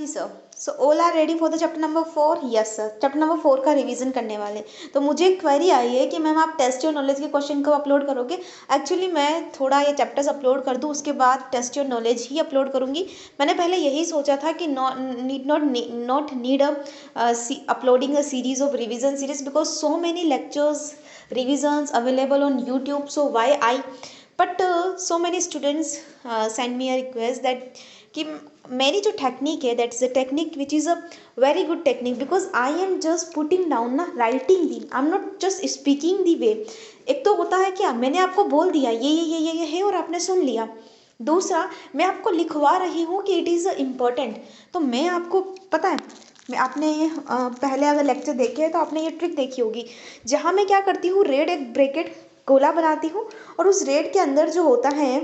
Ji sir. So all are ready for the chapter number 4? Yes sir, chapter number 4 का revision करने वाले। तो मुझे एक क्वेरी आई है कि मैम आप टेस्ट योर नॉलेज के क्वेश्चन कब अपलोड करोगे। एक्चुअली मैं थोड़ा ये चैप्टर्स अपलोड कर दूँ, उसके बाद टेस्ट योर नॉलेज ही अपलोड करूँगी। मैंने पहले यही सोचा था कि not need uploading a series of revision series because so many lectures revisions available on YouTube, so why I but so many students send me a request that कि मेरी जो टेक्निक है that's the technique which is a very good technique because I am just putting down ना writing the, I am not just speaking the way. एक तो होता है क्या, मैंने आपको बोल दिया ये है और आपने सुन लिया। दूसरा, मैं आपको लिखवा रही हूँ कि इट इज़ इम्पोर्टेंट। तो मैं आपको पता है, मैं आपने पहले अगर लेक्चर देखे हैं तो आपने ये ट्रिक देखी होगी जहाँ मैं क्या करती हूँ, रेड एक ब्रैकेट गोला बनाती हूँ और उस रेड के अंदर जो होता है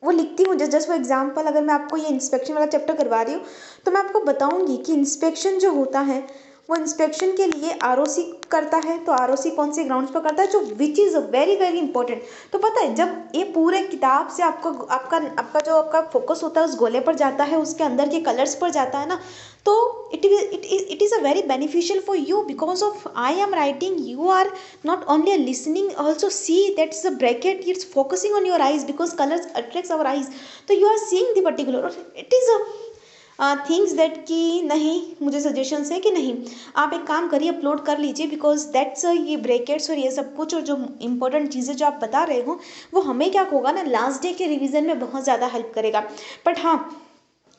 वो लिखती हूँ। जस्ट फॉर एग्जांपल, अगर मैं आपको ये इंस्पेक्शन वाला चैप्टर करवा रही हूँ तो मैं आपको बताऊँगी कि इंस्पेक्शन जो होता है वो इंस्पेक्शन के लिए आरओसी करता है। तो आरओसी कौन से ग्राउंड्स पर करता है, जो which is very very important. तो पता है, जब ये पूरे किताब से आपको आपका फोकस होता है उस गोले पर जाता है, उसके अंदर के कलर्स पर जाता है ना, तो it is a very beneficial for you because of I am writing, you are not only listening, also see that's the bracket, it's focusing on your eyes because colors attracts our eyes. तो you are seeing the particular, it is a things that कि नहीं, मुझे suggestions है कि नहीं आप एक काम करिए, अपलोड कर लीजिए बिकॉज दैट्स ये ब्रैकेट्स और ये सब कुछ और जो इंपॉर्टेंट चीज़ें जो आप बता रहे हो वो हमें क्या होगा ना, लास्ट डे के रिवीजन में बहुत ज़्यादा हेल्प करेगा। बट हाँ,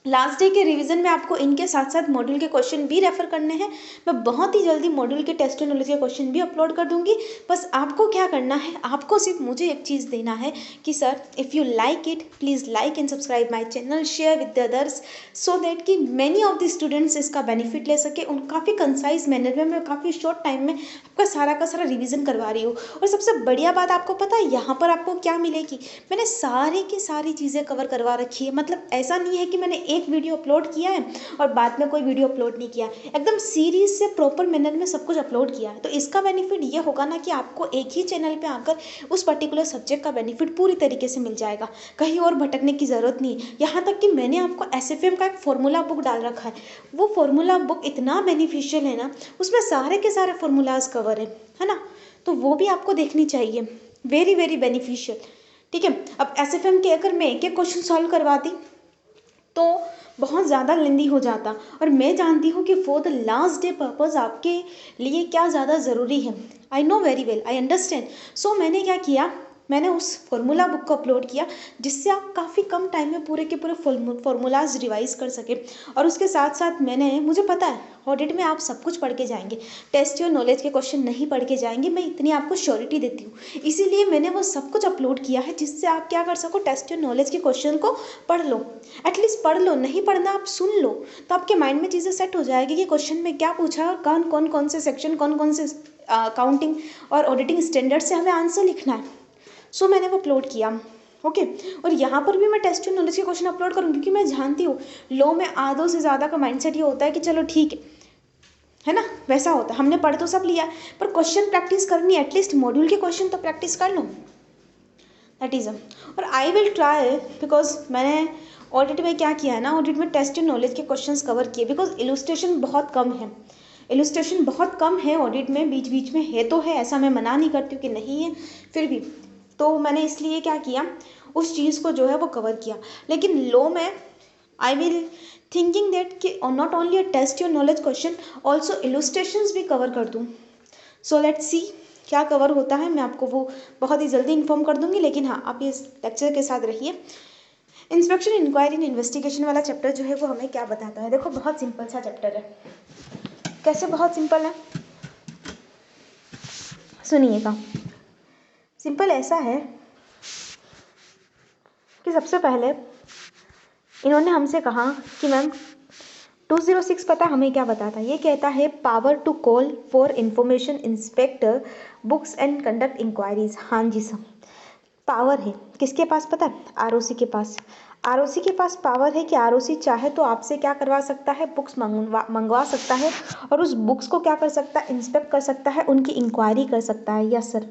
लास्ट डे के रिवीजन में आपको इनके साथ साथ मॉड्यूल के क्वेश्चन भी रेफर करने हैं। मैं बहुत ही जल्दी मॉड्यूल के टेस्ट एंड नॉलेज के क्वेश्चन भी अपलोड कर दूंगी। बस आपको क्या करना है, आपको सिर्फ मुझे एक चीज़ देना है कि sir if you like it please like and subscribe my channel, share with the others so that कि मैनी ऑफ द स्टूडेंट्स इसका बेनिफिट ले सके। उन काफ़ी कंसाइज मैनर में मैं काफ़ी शॉर्ट टाइम में आपका सारा का सारा रिविज़न करवा रही हूँ। और सबसे बढ़िया बात आपको पता है यहाँ पर आपको क्या मिलेगी, मैंने सारी की सारी चीज़ें कवर करवा रखी है। मतलब ऐसा नहीं है कि मैंने एक वीडियो अपलोड किया है और बाद में कोई वीडियो अपलोड नहीं किया, एकदम सीरीज से प्रॉपर मैनर में सब कुछ अपलोड किया है। तो इसका बेनिफिट ये होगा ना कि आपको एक ही चैनल पे आकर उस पर्टिकुलर सब्जेक्ट का बेनिफिट पूरी तरीके से मिल जाएगा, कहीं और भटकने की ज़रूरत नहीं। यहाँ तक कि मैंने आपको एसएफएम का एक फॉर्मूला बुक डाल रखा है, वो फॉर्मूला बुक इतना बेनिफिशियल है ना, उसमें सारे के सारे फॉर्मूलाज कवर है ना, तो वो भी आपको देखनी चाहिए, वेरी वेरी बेनिफिशियल। ठीक है, अब एसएफएम के अगर मैं एक एक क्वेश्चन सॉल्व करवाती तो बहुत ज़्यादा लेंदी हो जाता, और मैं जानती हूँ कि for the last day purpose आपके लिए क्या ज़्यादा ज़रूरी है। I know very well, I understand. So मैंने क्या किया, मैंने उस फॉर्मूला बुक को अपलोड किया जिससे आप काफ़ी कम टाइम में पूरे के पूरे फॉर्मूलाज रिवाइज कर सके। और उसके साथ साथ मुझे पता है ऑडिट में आप सब कुछ पढ़ के जाएंगे, टेस्ट योर नॉलेज के क्वेश्चन नहीं पढ़ के जाएंगे, मैं इतनी आपको श्योरिटी देती हूँ। इसीलिए मैंने वो सब कुछ अपलोड किया है जिससे आप क्या कर सको, टेस्ट योर नॉलेज के क्वेश्चन को पढ़ लो, एटलीस्ट पढ़ लो, नहीं पढ़ना आप सुन लो, तो आपके माइंड में चीज़ें सेट हो जाएगी कि क्वेश्चन में क्या पूछा और कौन से सेक्शन, कौन कौन से काउंटिंग और ऑडिटिंग स्टैंडर्ड से हमें आंसर लिखना है। सो मैंने वो अपलोड किया, ओके। और यहाँ पर भी मैं टेस्ट योर नॉलेज के क्वेश्चन अपलोड करूँगी क्योंकि मैं जानती हूँ लॉ में आधों से ज़्यादा का माइंडसेट ये होता है कि चलो ठीक है ना, वैसा होता है, हमने पढ़ तो सब लिया पर क्वेश्चन प्रैक्टिस करनी है, एटलीस्ट मॉड्यूल के क्वेश्चन तो प्रैक्टिस कर लो, दैट इज़ और आई विल ट्राई बिकॉज मैंने ऑडिट में क्या किया है ना, ऑडिट में टेस्ट एंड नॉलेज के क्वेश्चंस कवर किए बिकॉज इलस्ट्रेशन बहुत कम है, इलस्ट्रेशन बहुत कम है ऑडिट में, बीच बीच में है तो है, ऐसा मैं मना नहीं करती हूँ कि नहीं है, फिर भी तो मैंने इसलिए क्या किया, उस चीज़ को जो है वो कवर किया। लेकिन लॉ में आई विल थिंकिंग दैट कि not only a test your knowledge question, also illustrations भी कवर कर दूँ। सो लेट्स सी क्या कवर होता है, मैं आपको वो बहुत ही जल्दी इन्फॉर्म कर दूंगी। लेकिन हाँ, आप इस लेक्चर के साथ रहिए। इंस्पेक्शन, इंक्वायरी एंड इन्वेस्टिगेशन वाला चैप्टर जो है वो हमें क्या बताता है, देखो बहुत सिंपल सा चैप्टर है। कैसे बहुत सिंपल है, सुनिएगा। सिंपल ऐसा है कि सबसे पहले इन्होंने हमसे कहा कि मैम 206 पता हमें क्या बताता है, ये कहता है power to call for information, inspector books and conduct inquiries. हाँ जी सर, पावर है किसके पास पता है, आरओसी के पास। आरओसी के पास पावर है कि आरओसी चाहे तो आपसे क्या करवा सकता है, बुक्स मंगवा सकता है और उस बुक्स को क्या कर सकता है, इंस्पेक्ट कर सकता है, उनकी इंक्वायरी कर सकता है। यस सर,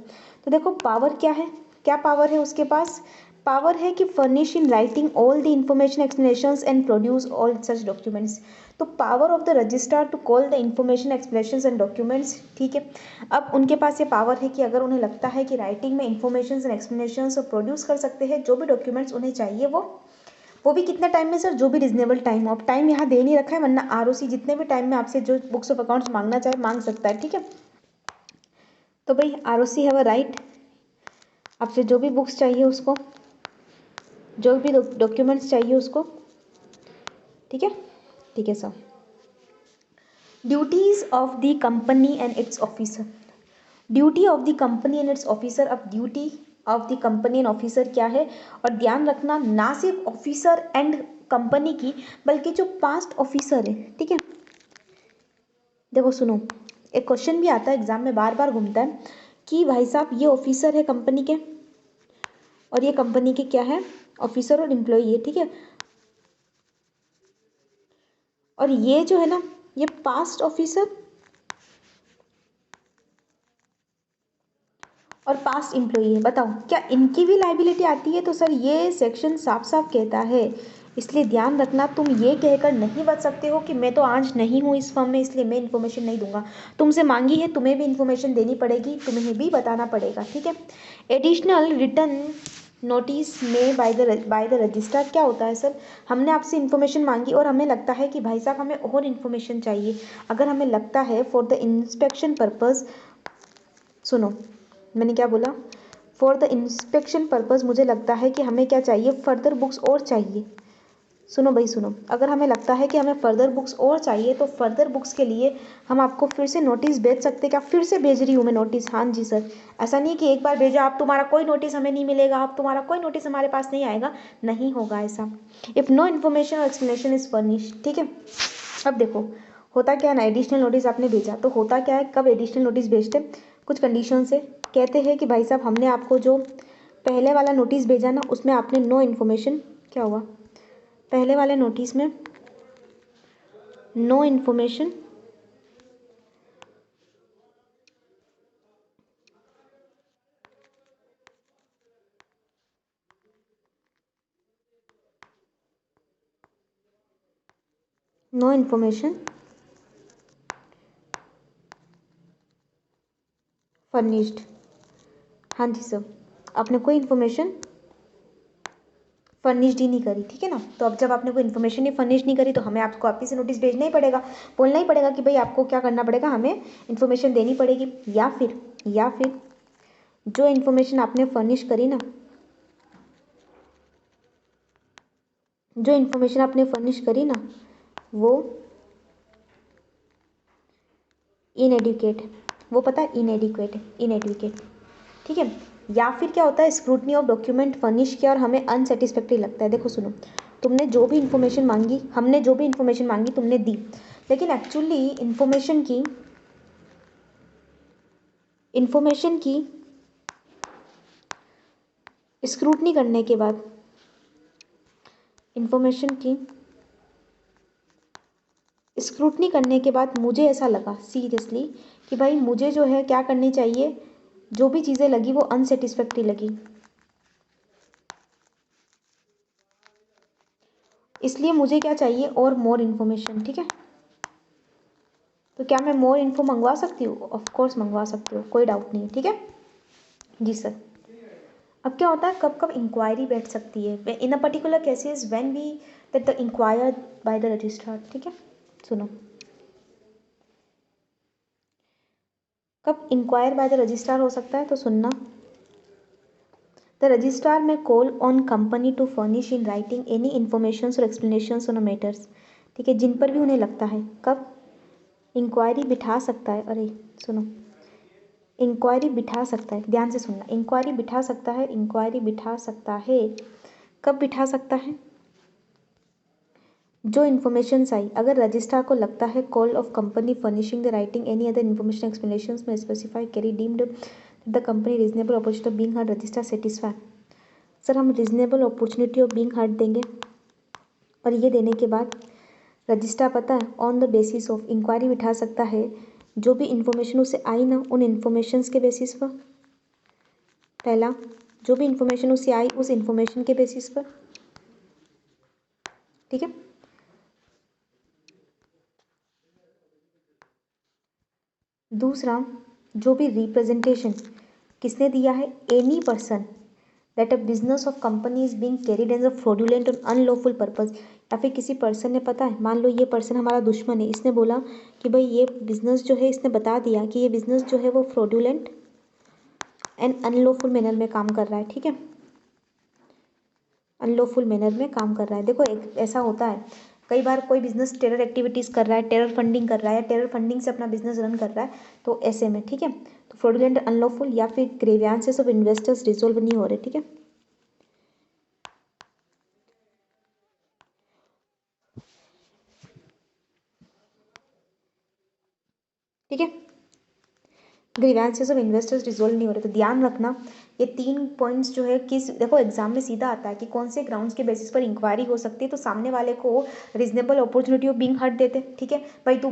तो देखो पावर क्या है, क्या पावर है उसके पास, पावर है कि furnish in writing all the information explanations and produce all such documents. तो power of the registrar to call the information explanations and documents, ठीक है। अब उनके पास ये पावर है कि अगर उन्हें लगता है कि राइटिंग में इंफॉर्मेशन एंड एक्सप्लेनेशंस प्रोड्यूस कर सकते हैं जो भी डॉक्यूमेंट्स उन्हें चाहिए, वो भी कितने टाइम में सर, जो भी रिजनेबल टाइम हो। अब टाइम यहाँ दे नहीं रखा है, वरना आरओसी जितने भी टाइम में आपसे जो बुक्स ऑफ अकाउंट्स मांगना चाहे मांग सकता है, ठीक है। तो भाई आरओसी हैव अ राइट, आपसे जो भी बुक्स चाहिए उसको, जो भी डॉक्यूमेंट्स चाहिए उसको, ठीक है। ठीक है sir. Duties of the company and its officer. Duty of the company and its officer. अब duty of the company and officer क्या है, और ध्यान रखना ना सिर्फ ऑफिसर एंड कंपनी की, बल्कि जो पास्ट ऑफिसर है, ठीक है। देखो सुनो, एक क्वेश्चन भी आता है एग्जाम में, बार बार घूमता है कि भाई साहब ये ऑफिसर है कंपनी के, और ये कंपनी के क्या है, ऑफिसर और एम्प्लॉई है, ठीक है। और ये जो है ना, ये पास्ट ऑफिसर और पास्ट एम्प्लॉई है। बताओ क्या इनकी भी लाइबिलिटी आती है? तो सर ये सेक्शन साफ साफ कहता है, इसलिए ध्यान रखना। तुम ये कहकर नहीं बच सकते हो कि मैं तो आज नहीं हूँ इस फर्म में इसलिए मैं इन्फॉर्मेशन नहीं दूंगा। तुमसे मांगी है, तुम्हें भी इन्फॉर्मेशन देनी पड़ेगी, तुम्हें भी बताना पड़ेगा, ठीक है। एडिशनल रिटर्न नोटिस में बाय द रजिस्ट्रार क्या होता है सर, हमने आपसे इन्फॉर्मेशन मांगी और हमें लगता है कि भाई साहब हमें और इन्फॉर्मेशन चाहिए। अगर हमें लगता है फॉर द इंस्पेक्शन पर्पज़, सुनो मैंने क्या बोला, फॉर द इंस्पेक्शन पर्पज़ मुझे लगता है कि हमें क्या चाहिए, फर्दर बुक्स और चाहिए। सुनो भाई सुनो, अगर हमें लगता है कि हमें फर्दर बुक्स और चाहिए तो फर्दर बुक्स के लिए हम आपको फिर से नोटिस भेज सकते हैं क्या? फिर से भेज रही हूँ मैं नोटिस, हाँ जी सर। ऐसा नहीं कि एक बार भेजा आप तुम्हारा कोई नोटिस हमें नहीं मिलेगा, आप तुम्हारा कोई नोटिस हमारे पास नहीं आएगा, नहीं होगा ऐसा। इफ़ नो इन्फॉर्मेशन और एक्सप्लेनेशन इज फर्निश, ठीक है। अब देखो होता क्या है ना, एडिशनल नोटिस आपने भेजा तो होता क्या है, कब एडिशनल नोटिस भेजते, कुछ कंडीशन से कहते हैं कि भाई साहब हमने आपको जो पहले वाला नोटिस भेजा ना, उसमें आपने नो इन्फॉर्मेशन, क्या हुआ, पहले वाले नोटिस में no information no information furnished, हाँ जी सर, आपने कोई इन्फॉर्मेशन फर्निश्ड ही नहीं करी, ठीक है ना। तो अब जब आपने कोई इन्फॉर्मेशन ही फर्निश नहीं करी तो हमें आपको वापस से नोटिस भेजना ही पड़ेगा, बोलना ही पड़ेगा कि भाई आपको क्या करना पड़ेगा, हमें इन्फॉर्मेशन देनी पड़ेगी। या फिर जो इन्फॉर्मेशन आपने फर्निश करी ना, जो इन्फॉर्मेशन आपने फर्निश करी ना, वो इनएडिक्वेट है, वो पता है इनएडिक्वेट है, इनएडिक्वेट, ठीक है। या फिर क्या होता है, स्क्रूटनी ऑफ डॉक्यूमेंट फर्निश किया और हमें अनसेटिस्फैक्ट्री लगता है। देखो सुनो, तुमने जो भी इन्फॉर्मेशन मांगी, हमने जो भी इन्फॉर्मेशन मांगी तुमने दी, लेकिन एक्चुअली इन्फॉर्मेशन की स्क्रूटनी करने के बाद, इन्फॉर्मेशन की स्क्रूटनी करने के बाद मुझे ऐसा लगा सीरियसली कि भाई मुझे जो है क्या करनी चाहिए, जो भी चीज़ें लगी वो अनसेटिस्फैक्ट्री लगी, इसलिए मुझे क्या चाहिए, और मोर इन्फॉर्मेशन, ठीक है। तो क्या मैं मोर इन्फो मंगवा सकती हूँ? ऑफ कोर्स मंगवा सकती हूँ, कोई डाउट नहीं है, ठीक है जी सर। अब क्या होता है, कब कब इंक्वायरी बैठ सकती है in a particular cases when we that the inquire by the registrar, ठीक है। सुनो, कब इंक्वायर बाय द रजिस्ट्रार हो सकता है, तो सुनना, द रजिस्ट्रार में call on company to furnish in writing any information और एक्सप्लेनेशन ऑन मैटर्स, ठीक है, जिन पर भी उन्हें लगता है। कब इंक्वायरी बिठा सकता है, अरे सुनो, इंक्वायरी बिठा सकता है, ध्यान से सुनना, इंक्वायरी बिठा सकता है, इंक्वायरी बिठा सकता है, कब बिठा सकता है, जो इन्फॉर्मेशन आई, अगर रजिस्ट्रार को लगता है call of company furnishing the writing any other information explanation में specify carry deemed the company reasonable opportunity of being heard, registrar satisfy. Sir हम reasonable opportunity of being heard देंगे, और ये देने के बाद रजिस्ट्रार पता है on the basis of inquiry बिठा सकता है, जो भी इन्फॉर्मेशन उसे आई ना उन इन्फॉर्मेशंस के बेसिस पर, पहला। जो भी इन्फॉर्मेशन उससे आई उस इन्फॉर्मेशन के बेसिस पर, ठीक है। दूसरा, जो भी रिप्रेजेंटेशन किसने दिया है, any person that a business of company is being carried as a fraudulent और अनलॉफुल पर्पज, या फिर किसी पर्सन ने, पता है, मान लो ये पर्सन हमारा दुश्मन है, इसने बोला कि भाई ये बिजनेस जो है, इसने बता दिया कि ये बिजनेस जो है वो फ्रॉडुलेंट एंड अनलॉफुल मैनर में काम कर रहा है, ठीक है, अनलॉफुल मैनर में काम कर रहा है। देखो एक ऐसा होता है, कई बार कोई बिजनेस टेरर एक्टिविटीज़ कर रहा है, टेरर फंडिंग कर रहा है, टेरर फंडिंग से अपना बिजनेस रन कर रहा है, तो ऐसे में, ठीक है, तो फ्रॉडुलेंट अनलॉफुल या फिर ग्रीवेंसेस ऑफ इन्वेस्टर्स रिजोल्व नहीं हो रहे, ठीक है। ठीक है, ग्रीवेंसेस ऑफ इन्वेस्टर्स रिजोल्व नहीं हो रहे, तो ध्यान रखना ये 3 पॉइंट्स जो है, किस, देखो एग्जाम में सीधा आता है कि कौन से ग्राउंड्स के बेसिस पर इंक्वायरी हो सकती है, तो सामने वाले को reasonable opportunity of being heard देते, ठीक है भाई, तू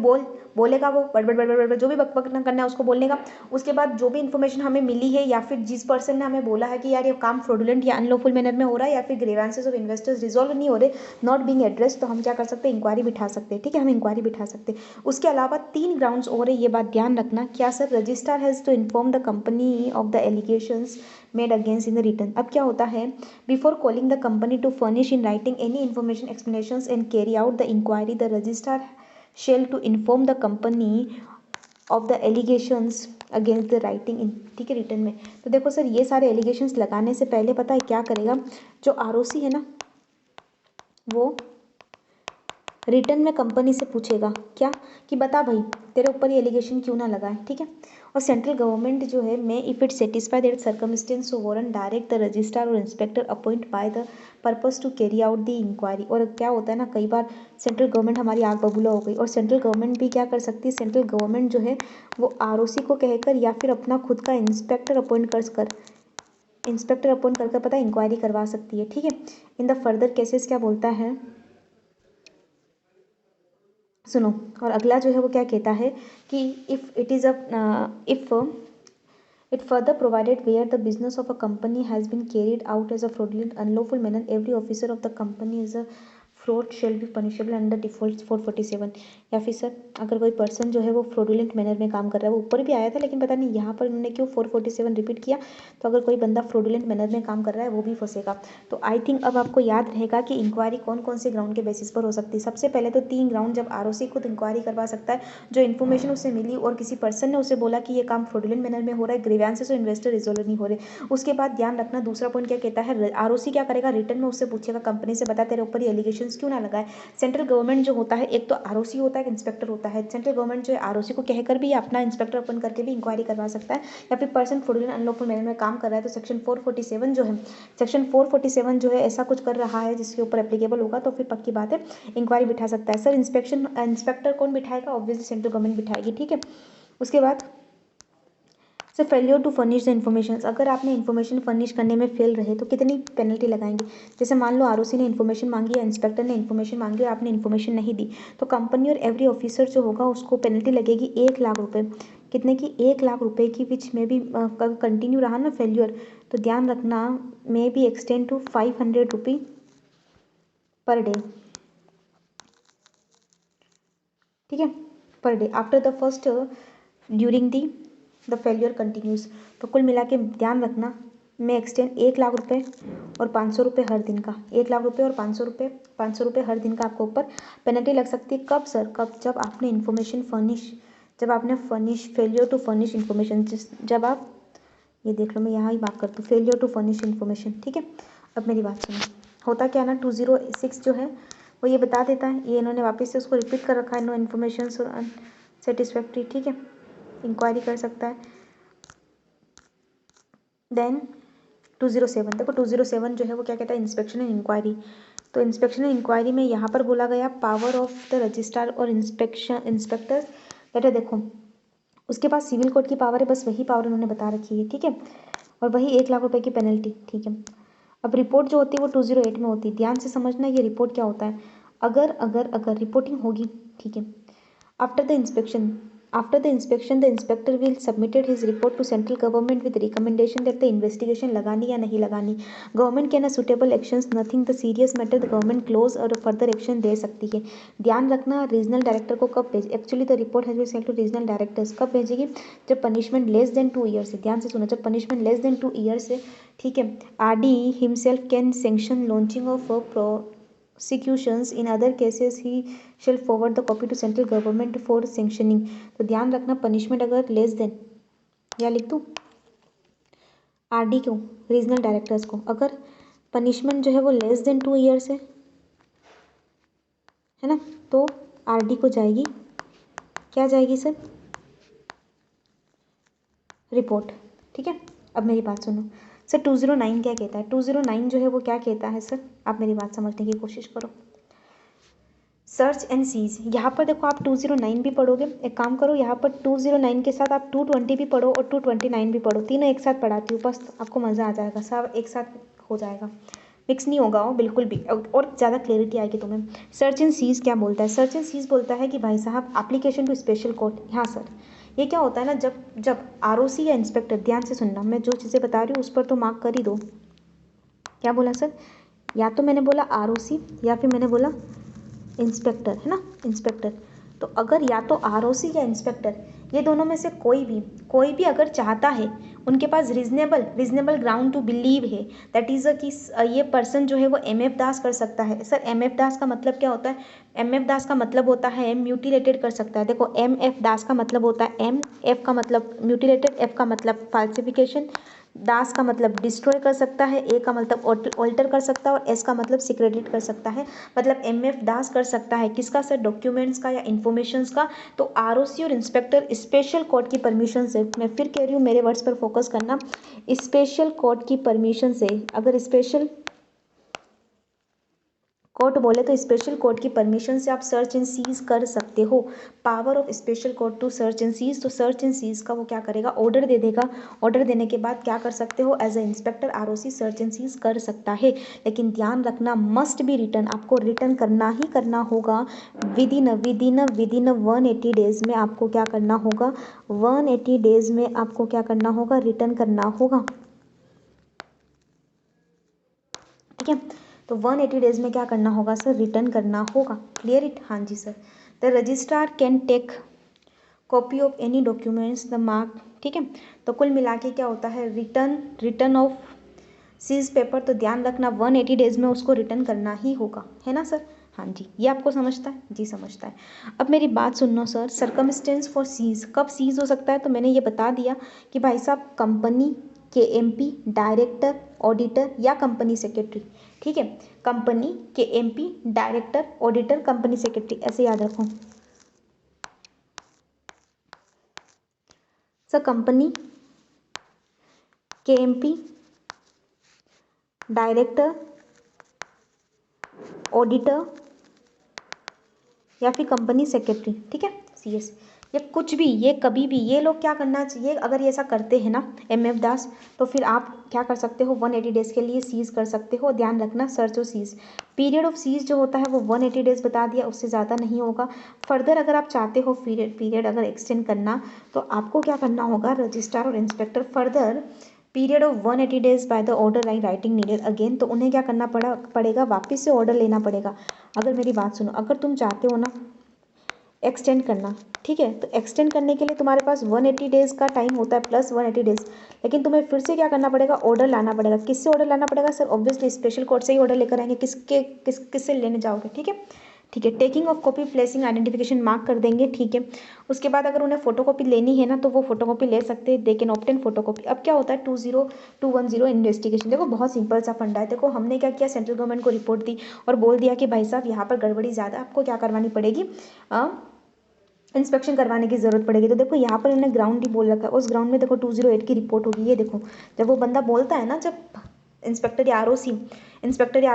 बोलेगा, वो बड़ बड़ बड़ जो भी बक ना करना है उसको बोलने का। उसके बाद जो भी इन्फॉर्मेशन हमें मिली है या फिर जिस पर्सन ने हमें बोला है कि यार ये काम फ्रॉडुलेंट या अनलॉफुल मैनर में हो रहा है या फिर ग्रीवेंसेस ऑफ इन्वेस्टर्स रिजोल्व नहीं हो रहे, नॉट बीइंग एड्रेस, तो हम क्या कर सकते हैं, इंक्वायरी बिठा सकते हैं, ठीक है, हम इंक्वायरी बिठा सकते हैं। उसके अलावा 3 ग्राउंड्स और है, ये बात ध्यान रखना। क्या sir, registrar has to inform the company of the allegations made against in the return. अब क्या होता है, before calling the company to furnish in writing any information explanations and carry out the inquiry, the registrar shall to inform the company of the allegations against the writing in, ठीक है, return में। तो देखो sir, ये सारे allegations लगाने से पहले पता है क्या करेगा, जो आरओसी है ना, वो रिटर्न में कंपनी से पूछेगा क्या, कि बता भाई तेरे ऊपर ये एलिगेशन क्यों ना लगा है, ठीक है। और सेंट्रल गवर्नमेंट जो है, may if it satisfy that circumstance so warrant direct the registrar or inspector appoint by the purpose to carry out the inquiry. और क्या होता है ना, कई बार सेंट्रल गवर्नमेंट हमारी आग बबूला हो गई, और सेंट्रल गवर्नमेंट भी क्या कर सकती है, सेंट्रल गवर्नमेंट जो है वो आरओसी को कहकर या फिर अपना खुद का इंस्पेक्टर अपॉइंट कर पता है इंक्वायरी करवा सकती है, ठीक है। इन द फर्दर केसेस क्या बोलता है, सुनो, और अगला जो है वो क्या कहता है कि if it is if it further provided where the business of a company has been carried out as a fraudulent unlawful manner, every officer of the company is a fraud shall be punishable under default 447। या फिर sir, अगर कोई person जो है वो fraudulent manner में काम कर रहा है, वो ऊपर भी आया था लेकिन पता नहीं यहाँ पर उन्होंने क्यों 447 रिपीट किया, तो अगर कोई बंदा फ्रॉडुलेंट मैनर में काम कर रहा है वो भी फंसेगा। तो आई थिंक अब आपको याद रहेगा कि इंक्वायरी कौन कौन से ग्राउंड के बेसिस पर हो सकती है। सबसे पहले तो 3 ग्राउंड, जब आरओसी खुद इंक्वायरी करवा सकता है, जो इन्फॉर्मेशन उसे मिली और किसी पर्सन ने उसे बोला कि ये काम फ्रॉडुलेंट मैनर में हो रहा है, ग्रीवेंसेस और इन्वेस्टर रिजोल्व नहीं हो रहे। उसके बाद ध्यान रखना, दूसरा पॉइंट क्या कहता है, आरओसी क्या करेगा, रिटर्न में उससे पूछेगा कंपनी से, बता तेरे ऊपर ये एलिगेशंस क्यों ना लगाए। सेंट्रल गवर्नमेंट जो होता है, एक तो आरओसी होता है, एक इंस्पेक्टर होता है। सेंट्रल गवर्नमेंट जो है आरओसी को कहकर भी अपना इंस्पेक्टर अपन करके भी इंक्वायरी करवा सकता है, या फिर पर्सन फ्रॉडुलेंट अनलॉफुल मैनर में काम कर रहा है तो सेक्शन 447 जो है, सेक्शन 447 जो है ऐसा कुछ कर रहा है जिसके ऊपर एप्लीकेबल होगा, तो फिर पक्की बात है इंक्वायरी बिठा सकता है। सर इंस्पेक्टर कौन बिठाएगा, ऑब्वियसली सेंट्रल गवर्नमेंट बिठाएगी, ठीक है। उसके बाद sir, failure to furnish the information, अगर आपने इन्फॉर्मेशन फर्निश करने में फेल रहे तो कितनी पेनल्टी लगाएंगे। जैसे मान लो आरओसी ने इन्फॉर्मेशन मांगी या इंस्पेक्टर ने इन्फॉर्मेशन मांगी और आपने इन्फॉर्मेशन नहीं दी, तो कंपनी और एवरी ऑफिसर जो होगा उसको पेनल्टी लगेगी 1,00,000 रुपये। कितने की, 1,00,000 रुपये की, विच में भी कंटिन्यू रहा ना फेल्यूर, तो ध्यान रखना, may be extend to 500 rupee per day, ठीक है, per day after the first during the failure continues. तो कुल मिला के ध्यान रखना, मैं एक्सटेंड 1,00,000 रुपये और 500 रुपये हर दिन का, 1,00,000 रुपये और 500 रुपये हर दिन का आपको ऊपर पेनल्टी लग सकती है। कब सर, कब, जब आपने इन्फॉर्मेशन फर्निश, जब आपने furnish, failure to furnish information, जब आप, ये देख लो मैं यहाँ ही मार्क करती हूँ, फेलियर टू फर्निश इन्फॉर्मेशन, ठीक है। अब मेरी बात सुनो, होता क्या ना, 206 जो है वो ये बता देता है, ये इन्होंने वापस से उसको रिपीट कर रखा है, नो इन्फॉर्मेशन सेटिस्फैक्ट्री, ठीक है, इंक्वायरी कर सकता है। देन 207, देखो 207 जो है वो क्या कहता है, इंस्पेक्शन एंड इंक्वायरी। तो इंस्पेक्शन एंड इंक्वायरी में यहाँ पर बोला गया पावर ऑफ द रजिस्ट्रार और इंस्पेक्टर्स दैट है, देखो उसके पास सिविल कोर्ट की पावर है, बस वही पावर उन्होंने बता रखी है, ठीक है, और वही 1,00,000 रुपये की पेनल्टी, ठीक है। अब रिपोर्ट जो होती है वो 208 में होती है, ध्यान से समझना, ये रिपोर्ट क्या होता है, अगर अगर अगर रिपोर्टिंग होगी, ठीक है, after the inspection, After the inspection, the inspector will submitted his report to central government with recommendation that the investigation लगानी या नहीं लगानी. Government can suitable actions, nothing the serious matter the government close और further action दे सकती है. ध्यान रखना regional director को कब भेज, actually the report has been sent to regional directors. कब भेजेगी? जब पनिशमेंट लेस देन 2 ईयर्स है. ध्यान से सुनो, जब पनिशमेंट लेस देन 2 ईयर्स है, ठीक है. RD himself can sanction launching of prosecutions. In other cases he shall forward the copy to central government for sanctioning. तो ध्यान रखना पनिशमेंट अगर लेस देन, या लिख दूँ RD क्यों, रीजनल डायरेक्टर्स को, अगर पनिशमेंट जो है वो लेस देन 2 ईयर्स है ना, तो RD को जाएगी, क्या जाएगी सर, रिपोर्ट. ठीक है. अब मेरी बात सुनो सर, 209 क्या कहता है? 209 जो है वो क्या कहता है सर, आप मेरी बात समझने की कोशिश करो. सर्च एंड सीज, यहाँ पर देखो आप 209 भी पढ़ोगे, एक काम करो यहाँ पर 209 के साथ आप 220 भी पढ़ो और 229 भी पढ़ो, तीनों एक साथ पढ़ाती हूँ, बस आपको मज़ा आ जाएगा, सब एक साथ हो जाएगा, मिक्स नहीं होगा वो बिल्कुल भी, और ज़्यादा क्लैरिटी आएगी तुम्हें. सर्च एंड सीज क्या बोलता है? सर्च एंड सीज बोलता है कि भाई साहब एप्लीकेशन टू स्पेशल कोर्ट. हाँ सर, ये क्या होता है ना, जब ROC या इंस्पेक्टर, ध्यान से सुनना, मैं जो चीज़ें बता रही हूँ उस पर तो मार्क कर ही दो. क्या बोला सर? या तो मैंने बोला ROC या फिर मैंने बोला इंस्पेक्टर, है ना, इंस्पेक्टर. तो अगर या तो ROC या इंस्पेक्टर, ये दोनों में से कोई भी अगर चाहता है, उनके पास रीजनेबल ग्राउंड टू बिलीव है, दैट इज़ कि ये पर्सन जो है वो MF दास कर सकता है. सर MF दास का मतलब क्या होता है? MF दास का मतलब होता है म्यूटिलेटेड कर सकता है. देखो MF दास का मतलब होता है, MF का मतलब म्यूटिलेटेड, F का मतलब फाल्सिफिकेशन, दास का मतलब डिस्ट्रॉय कर सकता है, A का मतलब ऑल्टर कर सकता है, और S का मतलब सिक्रेटेड कर सकता है. मतलब MF दास कर सकता है किसका सर? डॉक्यूमेंट्स का या इन्फॉर्मेशंस का. तो ROC और इंस्पेक्टर स्पेशल कोर्ट की परमिशन से, मैं फिर कह रही हूँ मेरे वर्ड्स पर फोकस करना, स्पेशल कोर्ट की परमिशन से, अगर स्पेशल कोर्ट बोले तो स्पेशल कोर्ट की परमिशन से आप सर्च एंड सीज कर सकते हो. Power of special court to search and seize. तो सर्च एंड सीज का वो क्या करेगा? ऑर्डर दे देगा. ऑर्डर देने के बाद क्या कर सकते हो? As a inspector ROC search and seize कर सकता है. लेकिन ध्यान रखना, मस्ट बी रिटर्न, आपको रिटर्न करना ही करना होगा विद इन 180 डेज में. आपको क्या करना होगा? 180 डेज में आपको क्या करना होगा? रिटर्न करना होगा. ठीक है. तो 180 डेज में क्या करना होगा सर? रिटर्न करना होगा. Clear it? हाँ जी sir. The registrar can take copy of any documents the mark. ठीक है. तो कुल मिला के क्या होता है? Return of seize paper. तो ध्यान रखना 180 डेज में उसको रिटर्न करना ही होगा, है ना सर? हाँ जी. ये आपको समझता है? जी समझता है. अब मेरी बात सुनना सर, सर्कमस्टेंस फॉर सीज, कब सीज हो सकता है? तो मैंने ये बता दिया कि भाई साहब कंपनी के MP, डायरेक्टर, ऑडिटर या कंपनी सेक्रेटरी. ठीक है. कंपनी के MP, director, auditor, company secretary, ऐसे याद रखो सर. कंपनी के MP, डायरेक्टर, ऑडिटर या फिर कंपनी सेक्रेटरी. ठीक है. CS, ये कुछ भी, ये कभी भी, ये लोग क्या करना चाहिए, अगर ये ऐसा करते हैं ना MF दास, तो फिर आप क्या कर सकते हो? 180 डेज के लिए सीज कर सकते हो. ध्यान रखना, सर्च और सीज, पीरियड ऑफ सीज जो होता है वो 180 डेज बता दिया, उससे ज़्यादा नहीं होगा. फर्दर अगर आप चाहते हो पीरियड अगर एक्सटेंड करना, तो आपको क्या करना होगा? Registrar or inspector further period of 180 days by the order writing needed again. तो उन्हें क्या करना पड़ेगा? वापस से ऑर्डर लेना पड़ेगा. अगर मेरी बात सुनो, अगर तुम चाहते हो ना एक्सटेंड करना, ठीक है, तो एक्सटेंड करने के लिए तुम्हारे पास 180 डेज़ का टाइम होता है प्लस 180 डेज़. लेकिन तुम्हें फिर से क्या करना पड़ेगा? ऑर्डर लाना पड़ेगा. किससे ऑर्डर लाना पड़ेगा सर? ऑब्वियसली स्पेशल कोर्ट से ही ऑर्डर लेकर आएंगे. किससे लेने जाओगे? ठीक है. ठीक है. Taking of copy, placing, identification mark कर देंगे. ठीक है. उसके बाद अगर उन्हें फोटोकॉपी लेनी है ना, तो वो फोटोकॉपी ले सकते हैं. They can obtain photocopy. अब क्या होता है? 20210 इन्वेस्टिगेशन. देखो बहुत सिंपल सा फंडा है. देखो हमने क्या किया? सेंट्रल गवर्नमेंट को रिपोर्ट दी और बोल दिया कि भाई साहब यहाँ पर गड़बड़ी ज़्यादा, आपको क्या करवानी पड़ेगी? इंस्पेक्शन करवाने की ज़रूरत पड़ेगी. तो देखो यहाँ पर इन्होंने ग्राउंड ही बोल रखा है. उस ग्राउंड में देखो 208 की रिपोर्ट होगी. ये देखो, जब वो बंदा बोलता है ना, जब इंस्पेक्टर या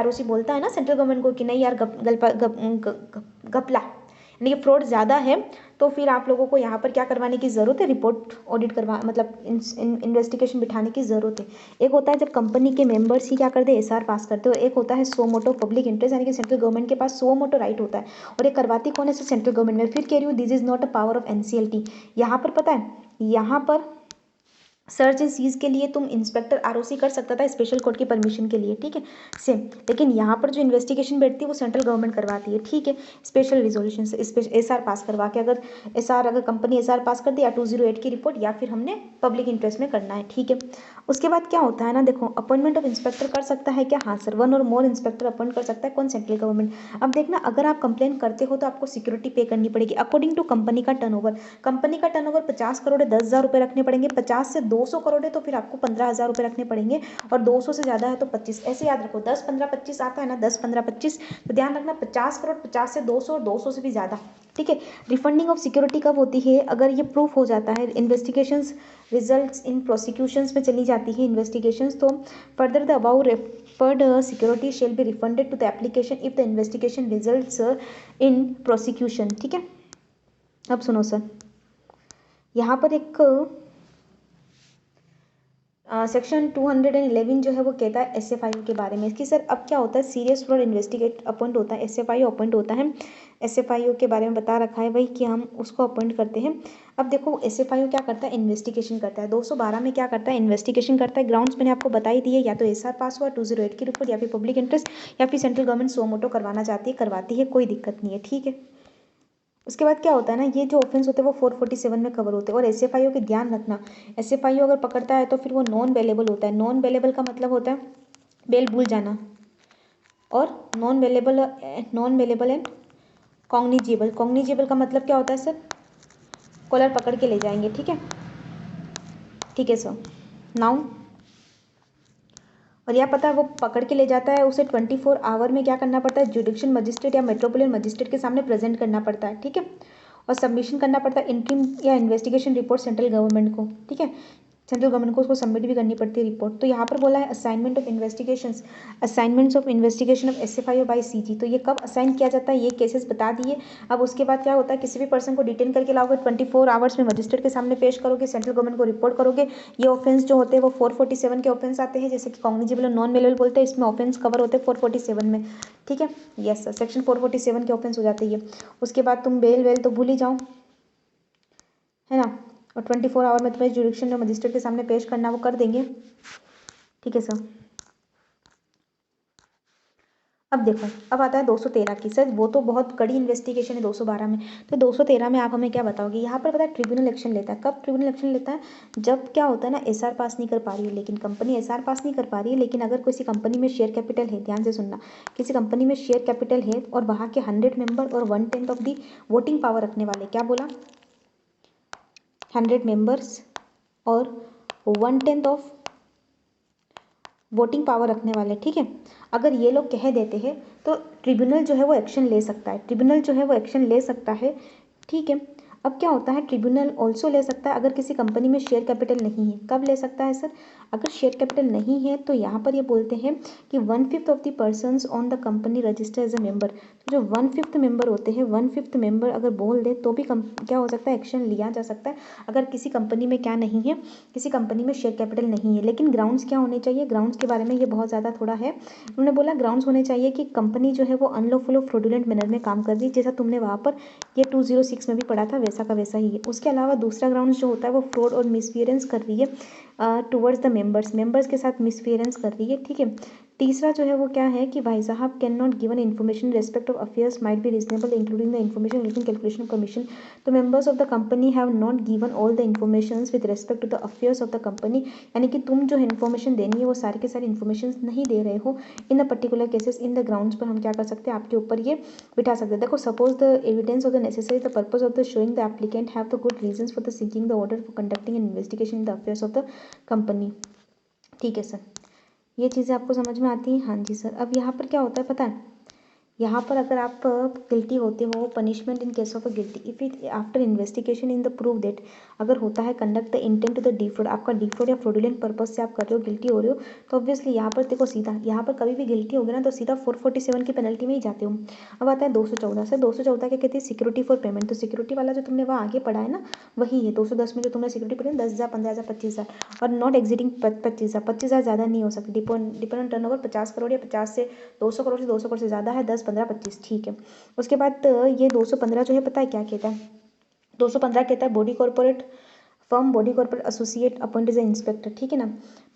ROC बोलता है ना सेंट्रल गवर्नमेंट को कि नहीं यार, गपला यानी कि फ्रॉड ज़्यादा है तो फिर आप लोगों को यहाँ पर क्या करवाने की ज़रूरत है, रिपोर्ट ऑडिट करवा मतलब इन्वेस्टिगेशन बिठाने की ज़रूरत है। एक होता है जब कंपनी के मेंबर्स ही क्या करते हैं, एसआर पास करते हो, एक होता है सो मोटो पब्लिक इंटरेस्ट, यानी कि सेंट्रल गवर्नमेंट के पास सो मोटो राइट होता है और ये करवाती कौन है, सेंट्रल गवर्नमेंट में। फिर कह रही हूँ this is not a power of NCLT. यहाँ पर पता है, यहाँ पर सर्च एंड सीज के लिए तुम इंस्पेक्टर आरओसी कर सकता था स्पेशल कोर्ट की परमिशन के लिए, ठीक है सेम। लेकिन यहाँ पर जो इन्वेस्टिगेशन बैठती है वो सेंट्रल गवर्नमेंट करवाती है, ठीक है, स्पेशल रिजोल्यूशन से एसआर पास करवा के। अगर कंपनी एसआर पास कर दी या 208 की रिपोर्ट या फिर हमने पब्लिक इंटरेस्ट में करना है, ठीक है। उसके बाद क्या होता है ना, देखो अपॉइंटमेंट ऑफ इंस्पेक्टर कर सकता है क्या, हाँ सर, 1 और मोर इंस्पेक्टर अपॉइंट कर सकता है, कौन, सेंट्रल गवर्नमेंट। अब देखना, अगर आप कंप्लेन करते हो तो आपको सिक्योरिटी पे करनी पड़ेगी अकॉर्डिंग टू कंपनी का टर्नओवर। कंपनी का टर्नओवर 50 करोड़ है, 10,000 रुपये रखने पड़ेंगे। 50 से 200 करोड़ है तो फिर आपको 15,000 रुपये रखने पड़ेंगे, और 200 से ज़्यादा है तो 25। ऐसे याद रखो, 10 15 25 आता है ना, 10 15 25, तो ध्यान रखना 50 करोड़, 50 से 200 और 200 से भी ज़्यादा, ठीक है। रिफंडिंग ऑफ सिक्योरिटी कब होती है, अगर ये प्रूफ हो जाता है, इन्वेस्टिगेशंस रिजल्ट्स इन प्रोसिक्यूशंस में चली जाती है इन्वेस्टिगेशंस, तो further the above referred security shall be refunded to the application if the investigation results in prosecution, ठीक है। अब सुनो सर, यहाँ पर एक सेक्शन 211 जो है वो कहता है एसएफआईओ के बारे में कि सर अब क्या होता है, सीरियस फ्रॉड इन्वेस्टिगेट अपॉइंट होता है, एसएफआईओ अपॉइंट होता है। एसएफआईओ के बारे में बता रखा है भाई कि हम उसको अपॉइंट करते हैं। अब देखो एसएफआईओ क्या करता है, इन्वेस्टिगेशन करता है। 212 में क्या करता है, इन्वेस्टिगेशन करता है। ग्राउंड्स मैंने आपको बताई दी है, या तो एसआर पास हुआ, 208 की रिपोर्ट, या फिर पब्लिक इंटरेस्ट, या फिर सेंट्रल गवर्नमेंट सो मोटो करवाना चाहती है, करवाती है, कोई दिक्कत नहीं है, ठीक है। उसके बाद क्या होता है ना, ये जो ऑफेंस होते हैं वो 447 में कवर होते हैं। और एसएफआईओ के ध्यान रखना, एसएफआईओ अगर पकड़ता है तो फिर वो नॉन बेलेबल होता है। नॉन बेलेबल का मतलब होता है बेल भूल जाना, और non bailable and cognizable. Cognizable का मतलब क्या होता है सर, कॉलर पकड़ के ले जाएंगे, ठीक है, ठीक है सर। नाउ और यह पता है वो पकड़ के ले जाता है, उसे 24 आवर में क्या करना पड़ता है, जुडिक्शियल मजिस्ट्रेट या मेट्रोपोलिटन मजिस्ट्रेट के सामने प्रेजेंट करना पड़ता है, ठीक है। और सबमिशन करना पड़ता है इंट्रीम या इन्वेस्टिगेशन रिपोर्ट सेंट्रल गवर्नमेंट को, ठीक है, सेंट्रल गवर्नमेंट को उसको सबमिट भी करनी पड़ती है रिपोर्ट। तो यहाँ पर बोला है assignment of investigations, assignments of investigation of SFIO bye CG. तो ये कब असाइन किया जाता है, ये केसेस बता दिए। अब उसके बाद क्या होता है, किसी भी पर्सन को डिटेन करके लाओगे, 24 आवर्स में मजिस्ट्रेट के सामने पेश करोगे, सेंट्रल गवर्नमेंट को रिपोर्ट करोगे। ये ऑफेंस जो होते हैं वो 447 के ऑफेंस आते हैं, जैसे कि कॉग्निजेबल और नॉन बेलेबल बोलते हैं, इसमें ऑफेंस कवर होते हैं 447 में, ठीक है। यस सर, सेक्शन 447 के ऑफेंस हो जाते हैं ये। उसके बाद तुम बेल वेल तो भूल ही जाओ, है ना, और 24 आवर में तुम्हें जुडिक्शन जो मजिस्ट्रेट के सामने पेश करना वो कर देंगे, ठीक है सर। अब देखो, अब आता है 213 की। सर वो तो बहुत कड़ी इन्वेस्टिगेशन है 212 में, तो 213 में आप हमें क्या बताओगे। यहाँ पर पता है ट्रिब्यूनल एक्शन लेता है। कब ट्रिब्यूनल एक्शन लेता है, जब क्या होता है ना, एसआर पास नहीं कर पा रही है, लेकिन कंपनी एसआर पास नहीं कर पा रही है, लेकिन अगर किसी कंपनी में शेयर कैपिटल है, ध्यान से सुनना, किसी कंपनी में शेयर कैपिटल है और वहाँ के 100 मेंबर और 1/10 ऑफ दी वोटिंग पावर रखने वाले, क्या बोला, 100 मेंबर्स और 1/10 ऑफ वोटिंग पावर रखने वाले, ठीक है। अगर ये लोग कह देते हैं तो ट्रिब्यूनल जो है वो एक्शन ले सकता है, ट्रिब्यूनल जो है वो एक्शन ले सकता है, ठीक है। अब क्या होता है, ट्रिब्यूनल ऑल्सो ले सकता है अगर किसी कंपनी में शेयर कैपिटल नहीं है। कब ले सकता है सर, अगर शेयर कैपिटल नहीं है तो यहाँ पर ये बोलते हैं कि 1/5 of the persons on the company register as a member. जो 1/5 मेंबर होते हैं, 1/5 मेंबर अगर बोल दे तो भी क्या हो सकता है, एक्शन लिया जा सकता है। अगर किसी कंपनी में क्या नहीं है, किसी कंपनी में शेयर कैपिटल नहीं है। लेकिन ग्राउंड्स क्या होने चाहिए, ग्राउंड्स के बारे में ये बहुत ज़्यादा थोड़ा है, उन्होंने बोला ग्राउंड्स होने चाहिए कि कंपनी जो है वो अनलॉफुल और फ्रॉडुलेंट मैनर में काम कर रही है, जैसा तुमने वहाँ पर ये 206 में भी पढ़ा था, वैसा का वैसा ही है। उसके अलावा दूसरा ग्राउंड्स जो होता है वो फ्रॉड और मिसफियरेंस कर रही है टुवर्ड्स द मेंबर्स के साथ मिसफियरेंस कर रही है, ठीक है। तीसरा जो है वो क्या है कि भाई साहब can not given information respect of affairs might be reasonable including the information relating calculation commission. तो members of the company have not given all the information with respect to the affairs of the company, यानी कि तुम जो information देनी है वो सारे के सारे इन्फॉर्मेशन नहीं दे रहे हो। In the particular cases, in the grounds पर हम क्या कर सकते हैं, आपके ऊपर ये बिठा सकते हैं। देखो, suppose the evidence of the necessary the purpose of the showing the applicant have the good reasons for the seeking the order for conducting an investigation in the affairs of the company, ठीक है sir. ये चीज़ें आपको समझ में आती हैं, हाँ जी सर। अब यहाँ पर क्या होता है पता है, यहाँ पर अगर आप गिल्टी होते हो, punishment in case of a guilty if it after investigation in the prove that, अगर होता है conduct the intent to the defraud, आपका डिफ्रॉड या फ्रॉडुलेंट पर्पज से आप कर रहे हो, गिल्टी हो रहे हो, तो ऑब्वियसली यहाँ पर देखो सीधा, यहाँ पर कभी भी गिल्टी होगी ना तो सीधा 447 की पेनल्टी में ही जाते हो। अब आता है 214 से, 214 क्या कहती है, सिक्योरिटी फॉर पेमेंट। तो सिक्योरिटी वाला जो तुमने वहाँ आगे पढ़ा है ना वही है 210 में, जो तुमने सिक्योरिटी पढ़ी 10,000, 15,000, 25,000 और नॉट एक्सीडिंग 25,000, 25,000 ज़्यादा नहीं हो सकती। डिपेंड ऑन टर्नओवर 50 करोड़ या 50 से 200 करोड़ से 200 करोड़ से ज़्यादा है, 10, 15, 25, ठीक है। उसके बाद ये 215 जो है पता है क्या कहता है, 215 कहता है body corporate firm, body corporate associate appoint as inspector, ठीक है ना,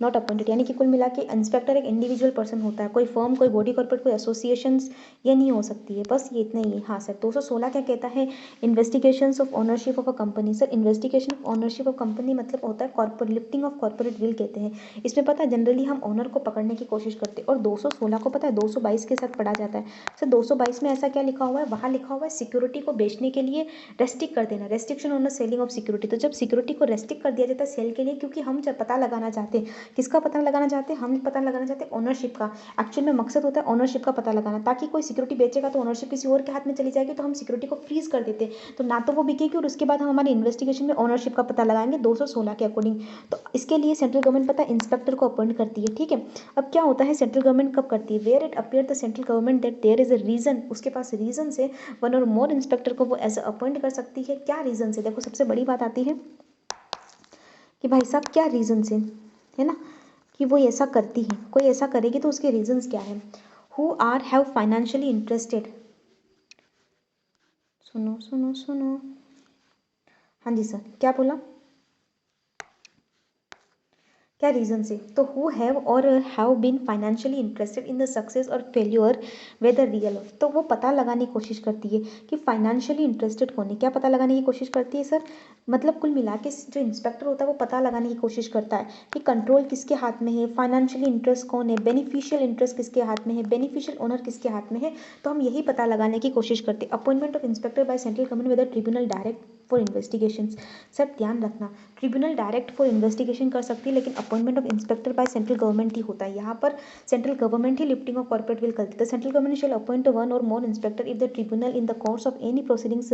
नॉट अपॉइंटेड, यानी कि कुल मिला के इंस्पेक्टर एक इंडिविजुअल पर्सन होता है, कोई फर्म, कोई बॉडी कॉर्पोरेट, कोई एसोसिएशंस ये नहीं हो सकती है, बस ये इतना ही है। हाँ सर 216 क्या कहता है, investigations of ownership of a company. Sir investigation of ownership of company मतलब होता है corporate lifting of corporate will कहते हैं। इसमें पता है जनरली हम ओनर को पकड़ने की कोशिश करते हैं, और 216 को पता है 222 के साथ पढ़ा जाता है। सर 222 में ऐसा क्या लिखा हुआ है, वहाँ लिखा हुआ है सिक्योरिटी को बेचने के लिए रेस्ट्रिक्ट कर देना, restriction on the selling of security. तो जब सिक्योरिटी को रेस्ट्रिक्ट कर दिया जाता है सेल के लिए, क्योंकि हम जब पता लगाना चाहते हैं, किसका पता लगाना चाहते हैं, हम पता लगाना चाहते हैं ओनरशिप का। एक्चुअल में मकसद होता है ओनरशिप का पता लगाना, ताकि कोई सिक्योरिटी बेचेगा तो ओनरशिप किसी और के हाथ में चली जाएगी, तो हम सिक्योरिटी को फ्रीज कर देते हैं, तो ना तो वो बिकेगी, और उसके बाद हम हमारी इन्वेस्टिगेशन में ओनरशिप का पता लगाएंगे 216 के अकॉर्डिंग। तो इसके लिए सेंट्रल गवर्नमेंट पता है इंस्पेक्टर को अपॉइंट करती है, ठीक है। अब क्या होता है सेंट्रल गवर्नमेंट कब करती है, where it appear the central government that there is a reason, उसके पास रीजन से वन और मोर इंस्पेक्टर को वो एज अपॉइंट कर सकती है। क्या रीजन से, देखो सबसे बड़ी बात आती है कि भाई साहब क्या रीजन से, है ना, कि वो ऐसा करती है, कोई ऐसा करेगी तो उसके रीजंस क्या है। Who are have financially interested, सुनो सुनो सुनो, हाँ जी सर क्या बोला, क्या रीजन से, तो हु हैव और have been financially interested in the success और फेल्योर वेदर रियल, तो वो पता लगाने की कोशिश करती है कि फाइनेंशियली इंटरेस्टेड कौन है। क्या पता लगाने की कोशिश करती है सर, मतलब कुल मिला के जो इंस्पेक्टर होता है वो पता लगाने की कोशिश करता है कि कंट्रोल किसके हाथ में है, फाइनेंशियली इंटरेस्ट कौन है, बेनिफिशियल इंटरेस्ट किसके हाथ में है, बेनिफिशियल ओनर किसके हाथ में है, तो हम यही पता लगाने की कोशिश करते हैं। Appointment of inspector by central government weather tribunal direct for investigation. Sir ध्यान रखना, ट्रिब्यूनल डायरेक्ट फॉर इन्वेस्टिगेशन कर सकती है, लेकिन appointment of inspector by central government ही होता है। यहाँ पर सेंट्रल गवर्नमेंट ही लिफ्टिंग ऑफ कॉर्पोरेट विल करती है। Central government shall appoint one or more inspector if the tribunal in the course of any proceedings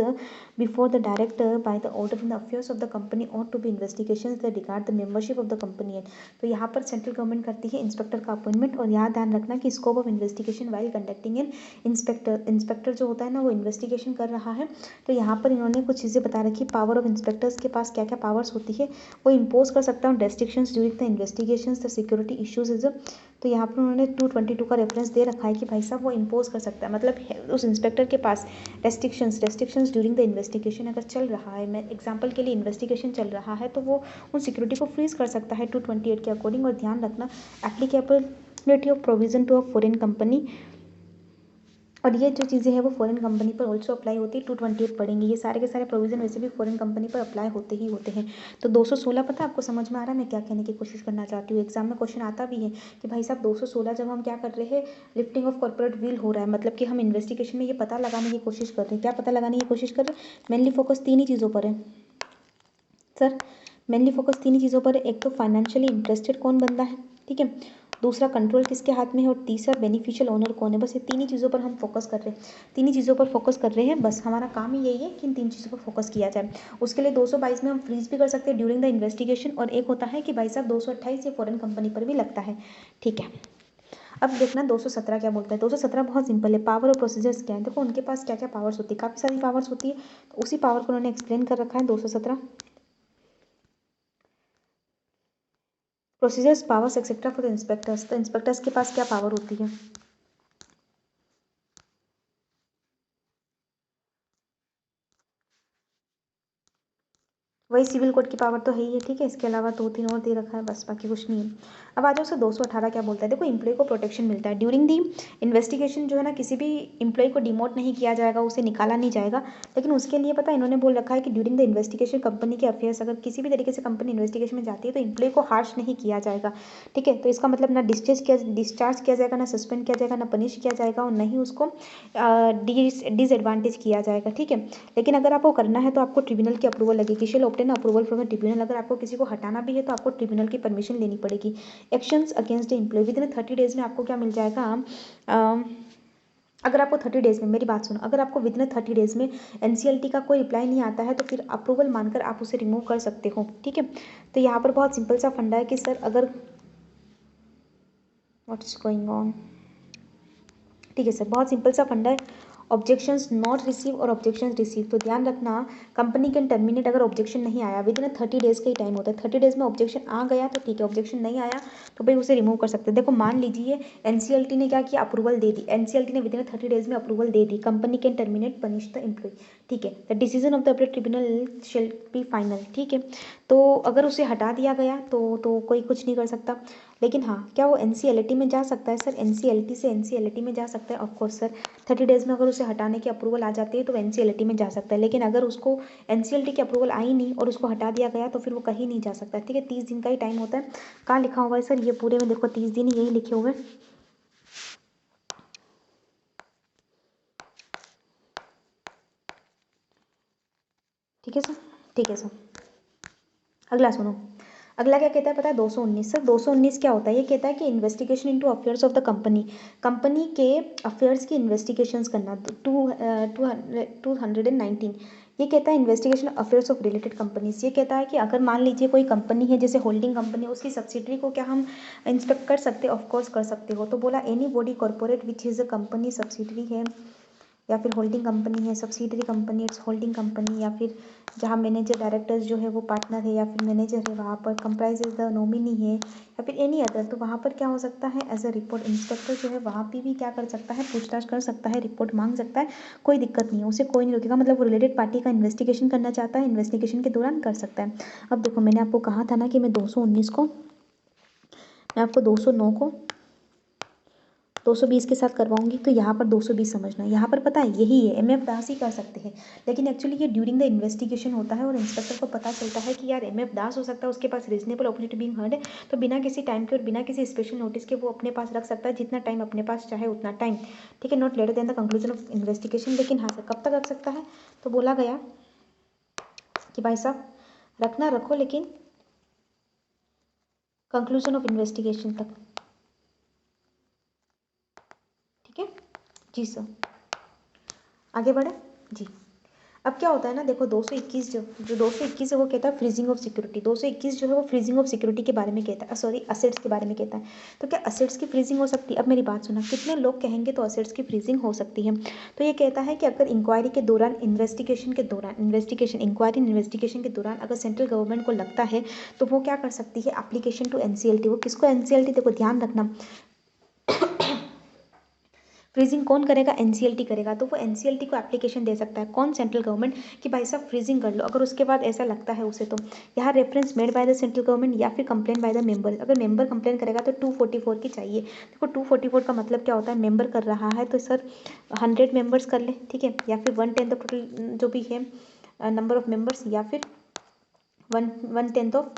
before the direct by the order in the affairs of the company or to be investigation that regard the membership of the company end. तो यहाँ पर central government करती है inspector का appointment, और यहाँ ध्यान रखना कि scope of investigation while conducting an inspector जो होता है ना वो इन्वेस्टिगेशन कर रहा है। तो यहाँ पर इन्होंने कुछ चीज़ें बता रखी, पावर ऑफ इंस्पेक्टर्स के पास क्या क्या पावर्स होती है, वो इम्पोज कर सकता है restrictions during the investigations the security issues is. तो यहाँ पर उन्होंने 222 का रेफरेंस दे रखा है कि भाई साहब वो इम्पोज कर सकता है, मतलब उस इंस्पेक्टर के पास रेस्ट्रिक्शंस ड्यूरिंग द इन्वेस्टिगेशन अगर चल रहा है, मैं एग्जांपल के लिए इन्वेस्टिगेशन चल रहा है, तो वो उन सिक्योरिटी को फ्रीज कर सकता है 228 के अकॉर्डिंग। और ध्यान रखना applicability of provision to a foreign company, और ये जो चीज़ें हैं वो फॉरेन कंपनी पर ऑल्सो अप्लाई होती है। 228 पढ़ेंगे, ये सारे के सारे प्रोविजन वैसे भी फॉरेन कंपनी पर अप्लाई होते ही होते हैं। तो 216 पता है आपको समझ में आ रहा है मैं क्या कहने की कोशिश करना चाहती हूँ। एग्जाम में क्वेश्चन आता भी है कि भाई साहब 216 जब हम क्या कर रहे हैं, लिफ्टिंग ऑफ कॉर्पोरेट विल हो रहा है, मतलब कि हम इन्वेस्टिगेशन में ये पता लगाने की कोशिश कर रहे हैं। क्या पता लगाने की कोशिश कर रहे हैं, मेनली फोकस तीन ही चीज़ों पर है सर, मेनली फोकस तीन ही चीज़ों पर है। एक तो फाइनेंशियली इंटरेस्टेड कौन बंदा है, ठीक है, दूसरा कंट्रोल किसके हाथ में है, और तीसरा बेनिफिशियल ओनर कौन है। बस ये तीन ही चीज़ों पर हम फोकस कर रहे हैं, तीन ही चीज़ों पर फोकस कर रहे हैं, बस हमारा काम ही यही है कि इन तीन चीज़ों पर फोकस किया जाए। उसके लिए 222 में हम फ्रीज भी कर सकते हैं ड्यूरिंग द इन्वेस्टिगेशन, और एक होता है कि भाई साहब 228 ये फॉरेन कंपनी पर भी लगता है, ठीक है। अब देखना 217 क्या बोलता है। 217 बहुत सिंपल है, पावर और प्रोसीजर्स क्या है, देखो उनके पास क्या क्या पावर्स होती है, काफ़ी सारी पावर्स होती है, तो उसी पावर को उन्होंने एक्सप्लेन कर रखा है 217। Procedures powers etcetera for the inspectors, तो इंस्पेक्टर्स के पास क्या पावर होती है, वही सिविल कोड की पावर तो है ही है, ठीक है, इसके अलावा दो तीन और दे रखा है, बस बाकी कुछ नहीं है। अब आ जाओ सर 218 क्या बोलता है, देखो एम्प्लॉय को प्रोटेक्शन मिलता है ड्यूरिंग दी इन्वेस्टिगेशन, जो है ना किसी भी एम्प्लॉय को डिमोट नहीं किया जाएगा, उसे निकाला नहीं जाएगा, लेकिन उसके लिए पता है इन्होंने बोल रखा है कि ड्यूरिंग द इन्वेस्टिगेशन कंपनी के अफेयर्स, अगर किसी भी तरीके से कंपनी इन्वेस्टिगेशन में जाती है तो एम्प्लॉय को हार्श नहीं किया जाएगा, ठीक है। तो इसका मतलब ना डिस्चार्ज किया जाएगा, ना सस्पेंड किया जाएगा, ना पनिश किया जाएगा, और नहीं उसको डिसएडवांटेज किया जाएगा, ठीक है। लेकिन अगर आपको करना है तो आपको ट्रिब्यूनल की अप्रूवल लगेगी, shall obtain approval from the tribunal. अगर आपको किसी को हटाना भी है तो आपको ट्रिब्यूनल की परमिशन लेनी पड़ेगी। Actions against the employ within 30 days में आपको क्या मिल जाएगा, अगर आपको 30 डेज़ में, मेरी बात सुनो, अगर आपको विदिन 30 डेज़ में एनसीएलटी का कोई रिप्लाई नहीं आता है तो फिर अप्रूवल मानकर आप उसे रिमूव कर सकते हो, ठीक है। तो यहाँ पर बहुत सिंपल सा फंडा है कि सर अगर व्हाट इज गोइंग ऑन, ठीक है सर, बहुत सिंपल सा फंडा है, ऑब्जेक्शंस नॉट रिसीव और ऑब्जेक्शंस रिसीव। तो ध्यान रखना, कंपनी कैन टर्मिनेट अगर ऑब्जेक्शन नहीं आया, विद इन 30 डेज़ का ही टाइम होता है। 30 डेज़ में ऑब्जेक्शन आ गया तो ठीक है, ऑब्जेक्शन नहीं आया तो भाई उसे रिमूव कर सकते हैं। देखो मान लीजिए एनसीएलटी ने क्या किया, अप्रूवल दे दी, एनसीएलटी ने विद इन 30 डेज़ में अप्रूवल दे दी, company can terminate punish the employ, ठीक है। The decision of the appeal tribunal shall be final, ठीक है। तो अगर उसे हटा दिया गया तो कोई कुछ नहीं कर सकता। लेकिन हाँ, क्या वो एनसीएलटी में जा सकता है सर, एनसीएलटी से एनसीएलटी में जा सकता है, ऑफकोर्स सर। 30 डेज़ में अगर उसे हटाने की अप्रूवल आ जाती है तो एनसीएलटी में जा सकता है। लेकिन अगर उसको एनसीएलटी की अप्रूवल आई नहीं और उसको हटा दिया गया तो फिर वो कहीं नहीं जा सकता, ठीक है। 30 दिन का ही टाइम होता है। कहाँ लिखा हुआ है सर, ये पूरे में देखो 30 दिन यही लिखे हुए, ठीक है सर, ठीक है सर। अगला सुनो, अगला क्या कहता है पता है, 219 सर। 219 क्या होता है, ये कहता है कि investigation into affairs of the company, company के अफेयर्स की इन्वेस्टिगेशंस करना। 219 ये कहता है investigation affairs of related companies. ये कहता है कि अगर मान लीजिए कोई कंपनी है, जैसे होल्डिंग कंपनी है, उसकी सब्सिडरी को क्या हम इंस्पेक्ट कर सकते हैं, ऑफकोर्स कर सकते हो। तो बोला any body corporate which is a company subsidiary है या फिर होल्डिंग कंपनी है, subsidiary company it's holding company, या फिर जहाँ मैनेजर डायरेक्टर्स जो है वो पार्टनर है या फिर मैनेजर है, वहाँ पर कंप्राइजेज द नॉमिनी है या फिर एनी अदर, तो वहाँ पर क्या हो सकता है, एज अ रिपोर्ट इंस्पेक्टर जो है वहाँ पे भी क्या कर सकता है, पूछताछ कर सकता है, रिपोर्ट मांग सकता है, कोई दिक्कत नहीं है, उसे कोई नहीं रोकेगा। मतलब वो रिलेटेड पार्टी का इन्वेस्टिगेशन करना चाहता है, इन्वेस्टिगेशन के दौरान कर सकता है। अब देखो मैंने आपको कहा था ना कि मैं 219 को, मैं आपको 209 को 220 के साथ करवाऊंगी, तो यहाँ पर 220 समझना, यहाँ पर पता है यही है, एमएफ दास ही कर सकते हैं। लेकिन एक्चुअली ये ड्यूरिंग द इन्वेस्टिगेशन होता है और इंस्पेक्टर को पता चलता है कि यार एमएफ दास हो सकता है, उसके पास रीजनेबल अपॉर्चुनिटी बीइंग हर्ड है, तो बिना किसी टाइम के और बिना किसी स्पेशल नोटिस के वो अपने पास रख सकता है, जितना टाइम अपने पास चाहे उतना टाइम, ठीक है, not later than the conclusion of investigation. लेकिन हाँ सर, कब तक रख सकता है, तो बोला गया कि भाई साहब रखना रखो, लेकिन कंक्लूजन ऑफ इन्वेस्टिगेशन तक, ठीक है जी सर। आगे बढ़े जी। अब क्या होता है ना, देखो 221 जो 221 है वो कहता है फ्रीजिंग ऑफ सिक्योरिटी। 221 जो है वो फ्रीजिंग ऑफ सिक्योरिटी के बारे में कहता है, सॉरी असेट्स के बारे में कहता है। तो क्या असेट्स की फ्रीजिंग हो सकती है? अब मेरी बात सुना, कितने लोग कहेंगे तो असेट्स की फ्रीजिंग हो सकती है। तो ये कहता है कि अगर इंक्वायरी के दौरान, इन्वेस्टिगेशन के दौरान, इंक्वायरी इन्वेस्टिगेशन के दौरान अगर सेंट्रल गवर्नमेंट को लगता है तो वो क्या कर सकती है, एप्लीकेशन टू एनसीएलटी। वो किसको एनसीएलटी, देखो ध्यान रखना, फ्रीजिंग कौन करेगा, एनसीएलटी करेगा। तो वो एनसीएलटी को एप्लीकेशन दे सकता है, कौन, सेंट्रल गवर्नमेंट, कि भाई साहब फ्रीजिंग कर लो। अगर उसके बाद ऐसा लगता है उसे, तो यहाँ reference made by the central government या फिर कंप्लेन बाय द मेंबर। अगर मेंबर कंप्लेन करेगा तो 244 की चाहिए। देखो 244 का मतलब क्या होता है, मेंबर कर रहा है तो सर 100 मेंबर्स कर ले, ठीक है, या फिर 1/10 ऑफ टोटल जो भी है नंबर ऑफ मेंबर्स, या फिर 1/10 ऑफ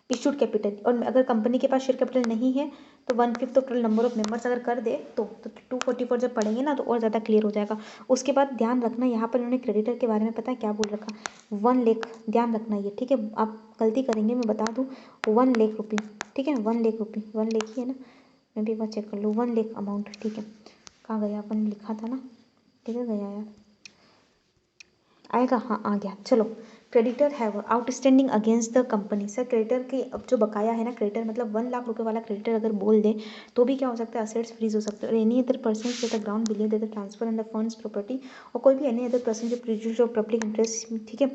इशूड कैपिटल। और अगर कंपनी के पास शेयर कैपिटल नहीं है तो 1/5 of total number of members अगर कर दे तो 244 जब पढ़ेंगे ना तो और ज़्यादा क्लियर हो जाएगा। उसके बाद ध्यान रखना, यहाँ पर इन्होंने क्रेडिटर के बारे में पता है क्या बोल रखा, 1 लाख, ध्यान रखना ये, ठीक है। आप गलती करेंगे, मैं बता दूँ, 1 लाख रुपये, ठीक है, 1 लाख रुपये, 1 लाख ही है ना, मैं भी एक बार चेक कर लूँ, 1 लाख अमाउंट, ठीक है। कहाँ गया, अपन लिखा था ना, ठीक है, गया यार, आएगा, हाँ आ गया, चलो। Creditor have outstanding against the company. Sir creditor के अब जो बकाया है ना, क्रेडिटर मतलब 1 लाख रुपए वाला क्रेडिटर अगर बोल दे तो भी क्या हो सकता है, असेट्स फ्रीज हो सकते हैं। Any other person the ground believe that the transfer and the funds property, और कोई भी एनी अदर पर्सन जो प्रिजुडिस ऑफ पब्लिक इंटरेस्ट, ठीक है,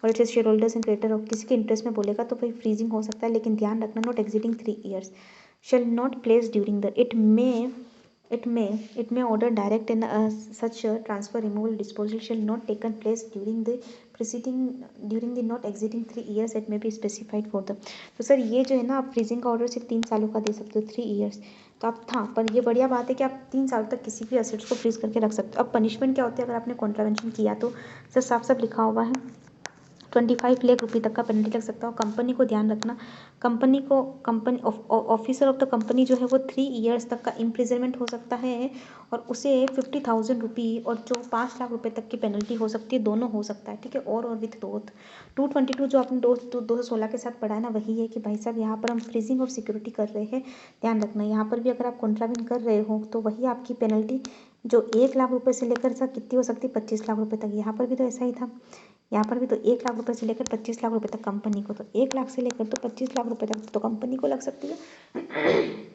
और it is share holders and creditor of किसी के इंटरेस्ट में बोलेगा तो भाई फ्रीजिंग हो सकता है। लेकिन ध्यान रखना, not exiting 3 years shall not place during the, it may order direct and such transfer, removal, disposal shall not taken place during the not exiting 3 years, it may be specified for the। तो sir ये जो है ना, आप freezing का order सिर्फ 3 सालों का दे सकते हो, 3 ईयर्स। तो आप था, पर ये बढ़िया बात है कि आप 3 साल तक किसी भी असेट्स को फ्रीज करके रख सकते हो। अब पनिशमेंट क्या होती है अगर आपने कॉन्ट्रावेंशन किया तो, सर साफ साफ लिखा हुआ है 25 लाख रुपये तक का पेनल्टी लग सकता है। और कंपनी को ध्यान रखना, company officer of the company जो है वो 3 ईयर्स तक का इम्प्रिजनमेंट हो सकता है, और उसे 50,000 रुपी और जो 5 लाख रुपए तक की पेनल्टी हो सकती है, दोनों हो सकता है, ठीक है, और विथ बोथ। 222 जो आपने 216 के साथ पढ़ा है ना, वही है कि भाई साहब यहाँ पर हम फ्रीजिंग ऑफ सिक्योरिटी कर रहे हैं, ध्यान रखना। यहाँ पर भी अगर आप कॉन्ट्रावेंट कर रहे हो तो वही आपकी पेनल्टी जो 1 लाख रुपए से लेकर सर कितनी हो सकती है 25 लाख रुपए तक। यहाँ पर भी तो ऐसा ही था, यहाँ पर भी तो 1 लाख रुपए से लेकर 25 लाख रुपए तक कंपनी को, तो 1 लाख से लेकर तो 25 लाख रुपए तक तो कंपनी को लग सकती है।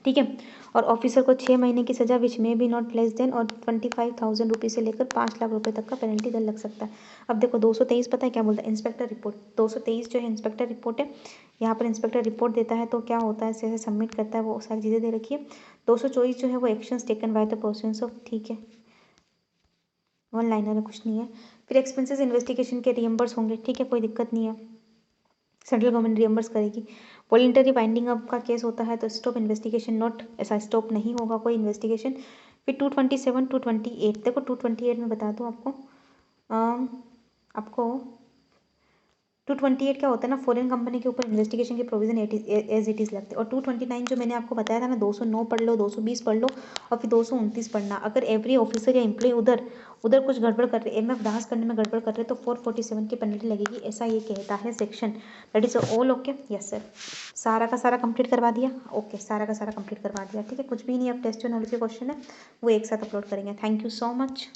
ठीक है। और ऑफिसर को 6 महीने की सजा विच में बी नॉट लेस देन और 25,000 रुपीज़ से लेकर 5 लाख रुपए तक का पेनल्टी दंड लग सकता है। अब देखो 223 पता है क्या बोलता है, इंस्पेक्टर रिपोर्ट 223 जो है इंस्पेक्टर रिपोर्ट है। यहाँ पर इंस्पेक्टर रिपोर्ट देता है तो क्या होता है, जैसे सबमिट करता है, वो सारी चीज़ें दे रखी है। 224 जो है वो actions taken by the persons of, ठीक है, वन लाइनर है, कुछ नहीं है। फिर एक्सपेंसेस इन्वेस्टिगेशन के रियम्बर्स होंगे, ठीक है, कोई दिक्कत नहीं है, सेंट्रल गवर्नमेंट रियम्बर्स करेगी। वॉलंटरी बाइंडिंग अप का केस होता है तो स्टॉप इन्वेस्टिगेशन, नॉट, ऐसा स्टॉप नहीं होगा कोई इन्वेस्टिगेशन। फिर 227 228, देखो 228 में बता दूँ आपको, आपको 228 क्या होता है ना, फॉरेन कंपनी के ऊपर इन्वेस्टिगेशन के प्रोविजन एज इट इज़ लगते हैं। और 229 जो मैंने आपको बताया था ना, 209 पढ़ लो, 220 पढ़ लो, और फिर 229 पढ़ना। अगर एवरी ऑफिसर या एम्प्लॉय उधर कुछ गड़बड़ कर रहे, MF दास करने में गड़बड़ कर रहे, तो 447 की पेनल्टी लगेगी, ऐसा ये कहता है section. That is all okay, yes sir. सारा का सारा कंप्लीट करवा दिया, ओके, सारा का सारा कंप्लीट करवा दिया, ठीक है, कुछ भी नहीं, अब टेस्ट और नॉलेज के क्वेश्चन है वो एक साथ अपलोड करेंगे। Thank you so much.